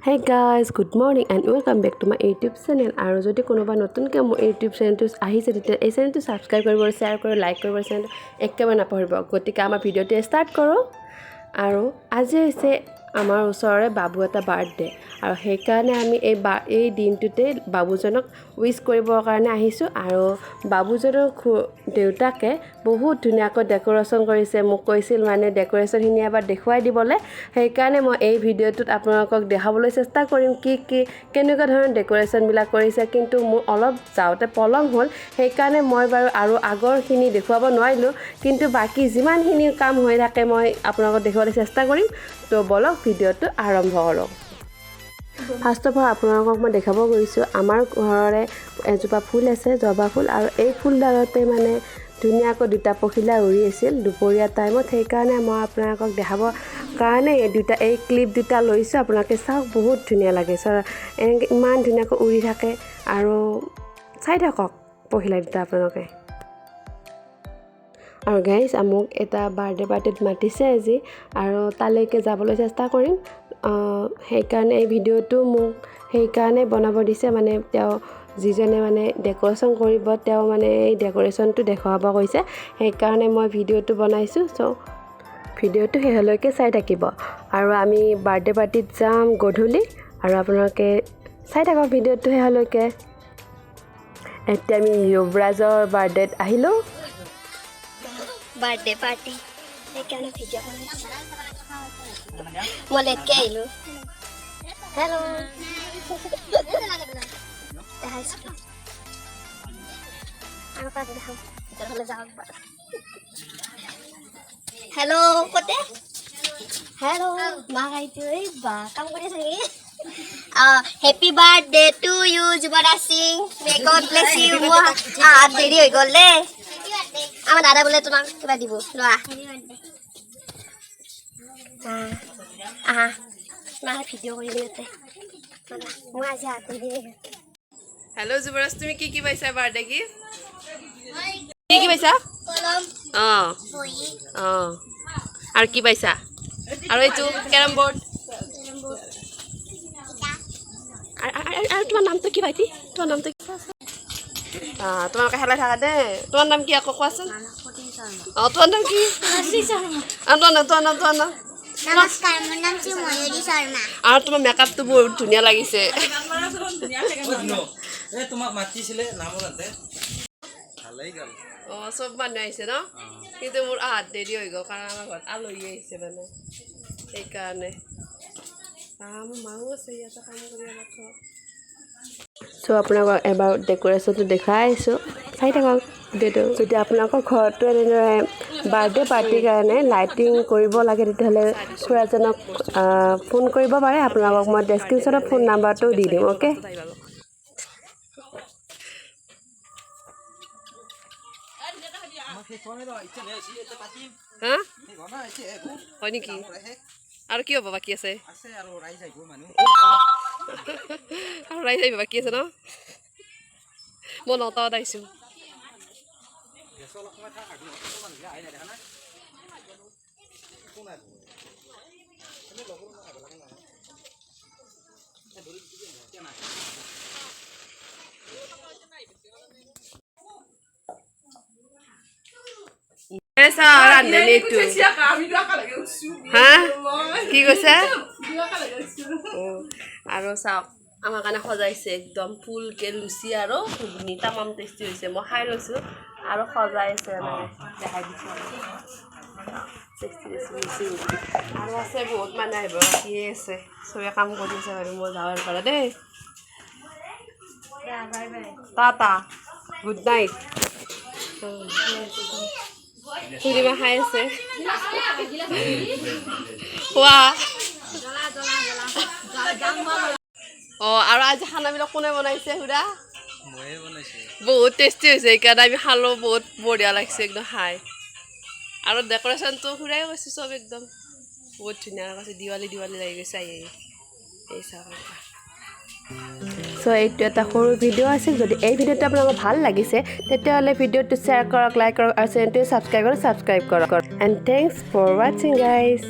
Hey guys, good morning and welcome back to my YouTube channel. আৰু যদি কোনোবা নতুনকৈ মোৰ YouTube channelটো আহিছে তেতিয়া এই চেনেলটো সাবস্ক্ৰাইব কৰিব, শেয়াৰ কৰিব, লাইক কৰিব, চেনেল একেবাৰে নাপাহৰিব। গতিকে আমাৰ ভিডিঅ'টো ষ্টাৰ্ট কৰোঁ। আৰু আজি হৈছে আমাৰ ওচৰৰে বাবু এটা বাৰ্থডে আৰু সেইকাৰণে আমি এই দিনটোতে বাবুজনক উইশ কৰিবৰ কাৰণে আহিছোঁ। আৰু বাবুজনৰ দেউতাকে বহুত ধুনীয়াকৈ ডেকোৰেশ্যন কৰিছে। মোক কৈছিল মানে ডেকোৰেশ্যনখিনি এবাৰ দেখুৱাই দিবলৈ। সেইকাৰণে মই এই ভিডিঅ'টোত আপোনালোকক দেখাবলৈ চেষ্টা কৰিম কেনেকুৱা ধৰণৰ ডেকোৰেশ্যনবিলাক কৰিছে। কিন্তু মোৰ অলপ যাওঁতে পলম হ'ল, সেইকাৰণে মই বাৰু আৰু আগৰখিনি দেখুৱাব নোৱাৰিলোঁ। কিন্তু বাকী যিমানখিনি কাম হৈ থাকে মই আপোনালোকক দেখুৱাবলৈ চেষ্টা কৰিম। তো বলক ভিডিঅ'টো আৰম্ভ কৰোঁ। ফাৰ্ষ্ট অফ অল আপোনালোকক মই দেখাব গৈছোঁ আমাৰ ঘৰৰে এজোপা ফুল আছে, জবা ফুল। আৰু এই ফুলডালতে মানে ধুনীয়াকৈ দুটা পখিলা উৰি আছিল দুপৰীয়া টাইমত। সেইকাৰণে মই আপোনালোকক দেখাবৰ কাৰণে এই ক্লিপ দুটা লৈছোঁ। আপোনালোকে চাওক, বহুত ধুনীয়া লাগে। এনেকৈ ইমান ধুনীয়াকৈ উৰি থাকে আৰু চাই থাকক পখিলা দুটা আপোনালোকে। আৰু গাইজ মোক এটা বাৰ্থডে পাৰ্টিত মাতিছে আজি আৰু তালৈকে যাবলৈ চেষ্টা কৰিম। সেইকাৰণে এই ভিডিঅ'টো মোক সেইকাৰণে বনাব দিছে। মানে তেওঁ যিজনে মানে ডেকোৰেশ্যন কৰিব তেওঁ মানে এই ডেকোৰেশ্যনটো দেখুৱাব কৈছে। সেইকাৰণে মই ভিডিঅ'টো বনাইছোঁ। চ' ভিডিঅ'টো শেষলৈকে চাই থাকিব। আৰু আমি বাৰ্থডে পাৰ্টিত যাম গধূলি আৰু আপোনালোকে চাই থাকক ভিডিঅ'টো শেষলৈকে। এতিয়া আমি যুৱৰাজৰ বাৰ্থডেত আহিলোঁ। বাৰ্থডে পাৰ্টি সেইকাৰণে ভিডিঅ' বনাইছোঁ। মই লেটকৈ আহিলোঁ। হেল্ল' দেখাইছোঁ আৰু কাক দেখাম, ভিতৰলৈ যাওক বাৰু। হেল্ল' কতে হেল্ল' মাক আহিছোঁ। এই বা কাম কৰি আছে নেকি? Happy birthday to you Yuvraj Singh, may God bless you. দেৰি হৈ গ'ল দেই। আমাৰ দাদা বোলে তোমাক কিবা দিব, লোৱা। আহা তোমাক ভিডিঅ' কৰি দিওঁতে মই আজি হাতে দিয়ে। হেল্ল' যুৱৰাজ, তুমি কি পাইছা বাৰ্থডে গিফ্ট? কি পাইছা? অঁ অঁ আৰু কি পাইছা? আৰু এইটো কেৰম বৰ্ড। আৰু তোমাৰ নামটো কি ভাইটি? তোমাৰ নামটো কি? তোমালোকে খেলাই থাকা দেই। তোমাৰ নাম কি আকৌ কোৱাচোন? অঁ, তোমাৰ নাম কি? তোমাৰ নাম? নমস্কাৰ, মোৰ নাম ময়ূৰী শৰ্মা। আৰু তোমাৰ মেকআপটো বহুত ধুনীয়া লাগিছে। অঁ, চব মানুহ আহিছে ন? কিন্তু মোৰ আহাত দেৰি হৈ গ'ল কাৰণ আমাৰ ঘৰত আলহী আহিছে মানে সেইকাৰণে। মোৰ মাও আছে ইয়াতে কাম কৰি অলপ। চ' আপোনালোকক এবাৰ ডেক'ৰেশ্যনটো দেখাই আহিছোঁ, চাই থাকক ভিডিঅ'টো। যদি আপোনালোকৰ ঘৰতো এনেদৰে বাৰ্থডে পাৰ্টিৰ কাৰণে লাইটিং কৰিব লাগে তেতিয়াহ'লে খুৰাজনক ফোন কৰিব পাৰে। আপোনালোকক মই ডেছক্ৰিপশ্যনত ফোন নাম্বাৰটো দি দিম। অ'কে। হয় নেকি? আৰু কি হ'ব বাকী আছে? আৰু ৰাইজ আহিব বাকী আছে ন? মই 9টাত আহিছোঁ। কি কৈছে? আৰু চাওক আমাৰ কাৰণে সজাইছে একদম ফুলকে লুচি আৰু ঘুগুনি তামাম টেষ্টি হৈছে। মই খাই লৈছোঁ আৰু সজাইছে মানে দেখাই দিছোঁ আৰু আছে বহুত মানুহ আহিব বাকীয়ে আছে। চবে কাম কৰি আছে বাৰু। মই যাওঁ পৰা দেই। Tata, good night. খুৰীমা খাই আছে। খোৱা। অঁ, আৰু আজি খানাবিলাক কোনে বনাইছে সুধা? বহুত টেষ্টি হৈছে সেইকাৰণে আমি খালোঁ। বহুত বঢ়িয়া লাগিছে একদম খাই। আৰু ডেক'ৰেশ্যনটো খুৰাই কৈছে চব একদম বহুত ধুনীয়া কৈছে। দিৱালী লাগি গৈছে এই চাওক। চ' এইটো এটা সৰু ভিডিঅ' আছিল। যদি এই ভিডিঅ'টো আপোনালোকৰ ভাল লাগিছে তেতিয়াহ'লে ভিডিঅ'টো শ্বেয়াৰ কৰক, লাইক কৰক আৰু চেনেলটো ছাবস্ক্ৰাইব কৰক। এণ্ড থেংকছ ফৰ ৱাচিং গাইজ।